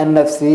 NFC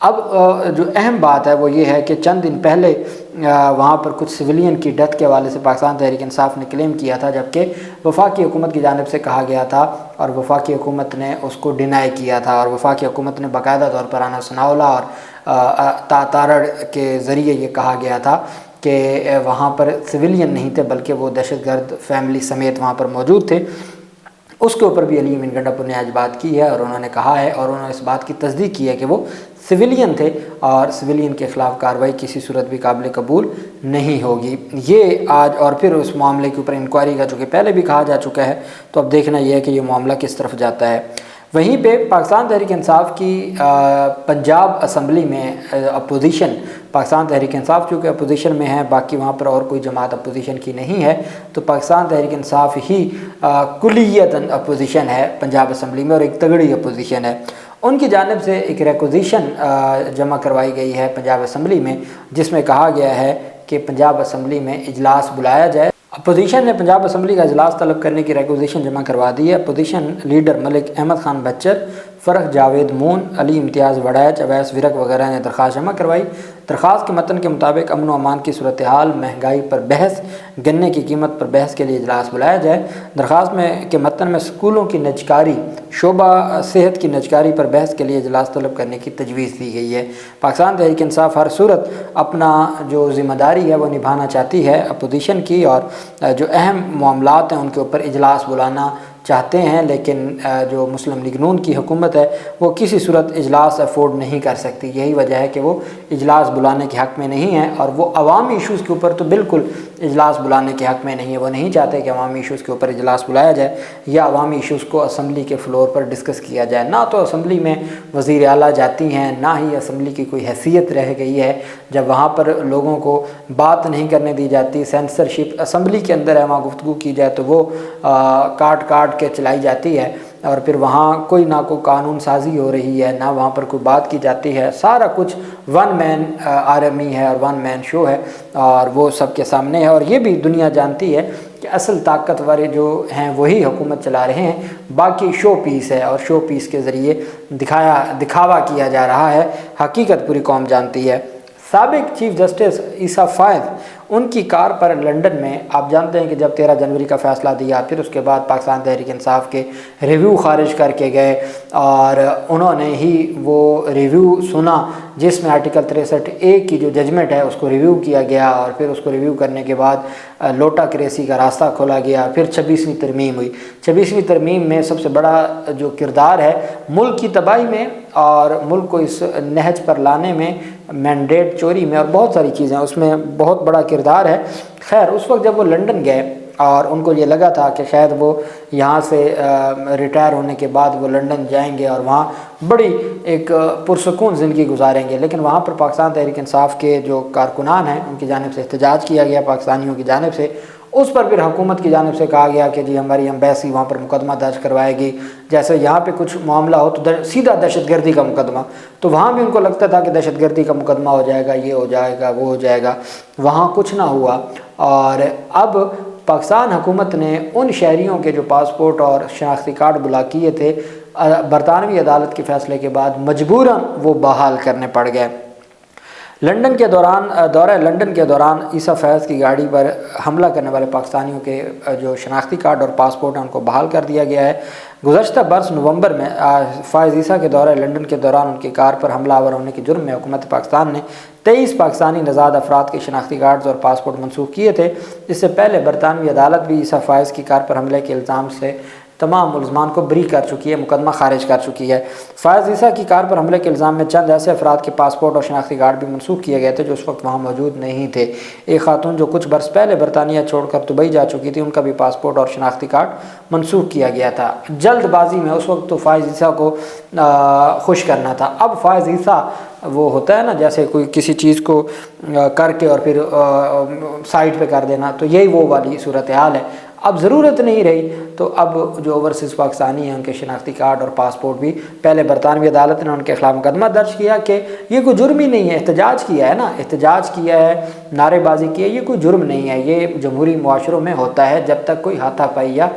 اب جو اہم بات ہے وہ یہ ہے کہ چند دن پہلے وہاں پر کچھ سویلین کی ڈیتھ کے حوالے سے پاکستان تحریک انصاف نے کلیم کیا تھا، جبکہ وفاقی حکومت کی جانب سے کہا گیا تھا اور وفاقی حکومت نے اس کو ڈینائی کیا تھا، اور وفاقی حکومت نے باقاعدہ طور پر آنا سناولا اور تارڑ کے ذریعے یہ کہا گیا تھا کہ وہاں پر سویلین نہیں تھے بلکہ وہ دہشت گرد فیملی سمیت وہاں پر موجود تھے۔ اس کے اوپر بھی علی امین گنڈاپور نے آج بات کی ہے اور انہوں نے کہا ہے اور انہوں نے اس بات کی تصدیق کی ہے کہ وہ سویلین تھے اور سویلین کے خلاف کارروائی کسی صورت بھی قابل قبول نہیں ہوگی۔ یہ آج اور پھر اس معاملے کے اوپر انکوائری کا چونکہ پہلے بھی کہا جا چکا ہے، تو اب دیکھنا یہ ہے کہ یہ معاملہ کس طرف جاتا ہے۔ وہیں پہ پاکستان تحریک انصاف کی پنجاب اسمبلی میں اپوزیشن، پاکستان تحریک انصاف چونکہ اپوزیشن میں ہے، باقی وہاں پر اور کوئی جماعت اپوزیشن کی نہیں ہے، تو پاکستان تحریک انصاف ہی کلیتاً اپوزیشن ہے پنجاب اسمبلی میں، اور ایک تگڑی اپوزیشن ہے۔ ان کی جانب سے ایک ریکوزیشن جمع کروائی گئی ہے پنجاب اسمبلی میں، جس میں کہا گیا ہے کہ پنجاب اسمبلی میں اجلاس بلایا جائے۔ اپوزیشن نے پنجاب اسمبلی کا اجلاس طلب کرنے کی ریکوزیشن جمع کروا دی ہے۔ Opposition leader Malik Ahmad Khan Butcher, Farrukh Javed مون، علی امتیاز وڑائچ، اویس ورک وغیرہ نے درخواست جمع کروائی۔ درخواست کے متن کے مطابق امن و امان کی صورتحال، مہنگائی پر بحث، گنے کی قیمت پر بحث کے لیے اجلاس بلایا جائے۔ درخواست کے متن میں اسکولوں کی نجکاری، شعبہ صحت کی نجکاری پر بحث کے لیے اجلاس طلب کرنے کی تجویز دی گئی ہے۔ پاکستان تحریک انصاف ہر صورت اپنا جو ذمہ داری ہے وہ نبھانا چاہتی ہے اپوزیشن کی، اور جو اہم معاملات ہیں ان کے اوپر اجلاس بلانا چاہتے ہیں، لیکن جو مسلم لیگ نون کی حکومت ہے وہ کسی صورت اجلاس افورڈ نہیں کر سکتی۔ یہی وجہ ہے کہ وہ اجلاس بلانے کے حق میں نہیں ہے، اور وہ عوامی ایشوز کے اوپر تو بالکل اجلاس بلانے کے حق میں نہیں ہے۔ وہ نہیں چاہتے کہ عوامی ایشوز کے اوپر اجلاس بلایا جائے یا عوامی ایشوز کو اسمبلی کے فلور پر ڈسکس کیا جائے۔ نہ تو اسمبلی میں وزیر اعلیٰ جاتی ہیں، نہ ہی اسمبلی کی کوئی حیثیت رہ گئی ہے۔ جب وہاں پر لوگوں کو بات نہیں کرنے دی جاتی، سینسرشپ اسمبلی کے اندر ہے، وہاں گفتگو کی جائے تو وہ کاٹ کے چلائی جاتی ہے، اور پھر وہاں کوئی نہ کوئی قانون سازی ہو رہی ہے، نہ وہاں پر کوئی بات کی جاتی ہے۔ سارا کچھ ون مین آرمی ہے اور ون مین شو ہے، اور وہ سب کے سامنے ہے، اور یہ بھی دنیا جانتی ہے کہ اصل طاقتور جو ہیں وہی حکومت چلا رہے ہیں، باقی شو پیس ہے، اور شو پیس کے ذریعے دکھاوا کیا جا رہا ہے۔ حقیقت پوری قوم جانتی ہے۔ سابق چیف جسٹس عیسیٰ فائز، ان کی کار پر لنڈن میں آپ جانتے ہیں کہ جب 13 جنوری کا فیصلہ دیا، پھر اس کے بعد پاکستان تحریک انصاف کے ریویو خارج کر کے گئے، اور انہوں نے ہی وہ ریویو سنا جس میں آرٹیکل 63A کی جو ججمنٹ ہے اس کو ریویو کیا گیا، اور پھر اس کو ریویو کرنے کے بعد لوٹا کریسی کا راستہ کھولا گیا۔ پھر 26ویں ترمیم ہوئی۔ 26ویں ترمیم میں سب سے بڑا جو کردار ہے ملک کی تباہی میں اور ملک کو اس نہج پر لانے میں، مینڈیٹ چوری میں، اور بہت ساری چیزیں، اس میں بہت بڑا کردار ہے۔ خیر، اس وقت جب وہ لنڈن گئے اور ان کو یہ لگا تھا کہ شاید وہ یہاں سے ریٹائر ہونے کے بعد وہ لنڈن جائیں گے اور وہاں بڑی ایک پرسکون زندگی گزاریں گے، لیکن وہاں پر پاکستان تحریک انصاف کے جو کارکنان ہیں ان کی جانب سے احتجاج کیا گیا، پاکستانیوں کی جانب سے۔ اس پر پھر حکومت کی جانب سے کہا گیا کہ جی ہماری ایمبیسی وہاں پر مقدمہ درج کروائے گی، جیسے یہاں پہ کچھ معاملہ ہو تو سیدھا دہشت گردی کا مقدمہ، تو وہاں بھی ان کو لگتا تھا کہ دہشت گردی کا مقدمہ ہو جائے گا، یہ ہو جائے گا، وہ ہو جائے گا۔ وہاں کچھ نہ ہوا، اور اب پاکستان حکومت نے ان شہریوں کے جو پاسپورٹ اور شناختی کارڈ بلاک کیے تھے، برطانوی عدالت کے فیصلے کے بعد مجبوراً وہ بحال کرنے پڑ گئے۔ دورہ لندن کے دوران عیسیٰ فیض کی گاڑی پر حملہ کرنے والے پاکستانیوں کے جو شناختی کارڈ اور پاسپورٹ ہیں ان کو بحال کر دیا گیا ہے۔ گزشتہ برس نومبر میں فائز عیسیٰ کے دورہ لندن کے دوران ان کی کار پر حملہ آور ہونے کے جرم میں حکومت پاکستان نے 23 پاکستانی نژاد افراد کے شناختی کارڈز اور پاسپورٹ منسوخ کیے تھے۔ اس سے پہلے برطانوی عدالت بھی عیسیٰ فائز کی کار پر حملے کے الزام سے تمام ملزمان کو بری کر چکی ہے، مقدمہ خارج کر چکی ہے۔ فائز عیسیٰ کی کار پر حملے کے الزام میں چند ایسے افراد کے پاسپورٹ اور شناختی کارڈ بھی منسوخ کیے گئے تھے جو اس وقت وہاں موجود نہیں تھے۔ ایک خاتون جو کچھ برس پہلے برطانیہ چھوڑ کر دبئی جا چکی تھی، ان کا بھی پاسپورٹ اور شناختی کارڈ منسوخ کیا گیا تھا۔ جلد بازی میں اس وقت تو فائز عیسیٰ کو خوش کرنا تھا۔ اب فائز عیسیٰ وہ ہوتا ہے نا جیسے کوئی کسی چیز کو کر کے اور پھر سائڈ پہ کر دینا، تو یہی وہ والی صورتحال ہے۔ اب ضرورت نہیں رہی، تو اب جو اوورسیز پاکستانی ہیں ان کے شناختی کارڈ اور پاسپورٹ بھی، پہلے برطانوی عدالت نے ان کے خلاف مقدمہ درج کیا کہ یہ کوئی جرم ہی نہیں ہے، احتجاج کیا ہے نا، احتجاج کیا ہے، نعرے بازی کی ہے، یہ کوئی جرم نہیں ہے، یہ جمہوری معاشروں میں ہوتا ہے جب تک کوئی ہاتھا پائی یا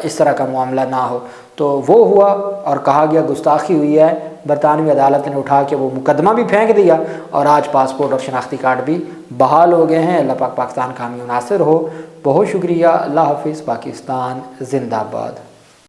اس طرح کا معاملہ نہ ہو۔ تو وہ ہوا اور کہا گیا گستاخی ہوئی ہے، برطانوی عدالت نے اٹھا کے وہ مقدمہ بھی پھینک دیا اور آج پاسپورٹ اور شناختی کارڈ بھی بحال ہو گئے ہیں۔ اللہ پاک پاکستان کا حامی و ناصر ہو۔ بہت شکریہ۔ اللہ حافظ۔ پاکستان زندہ باد۔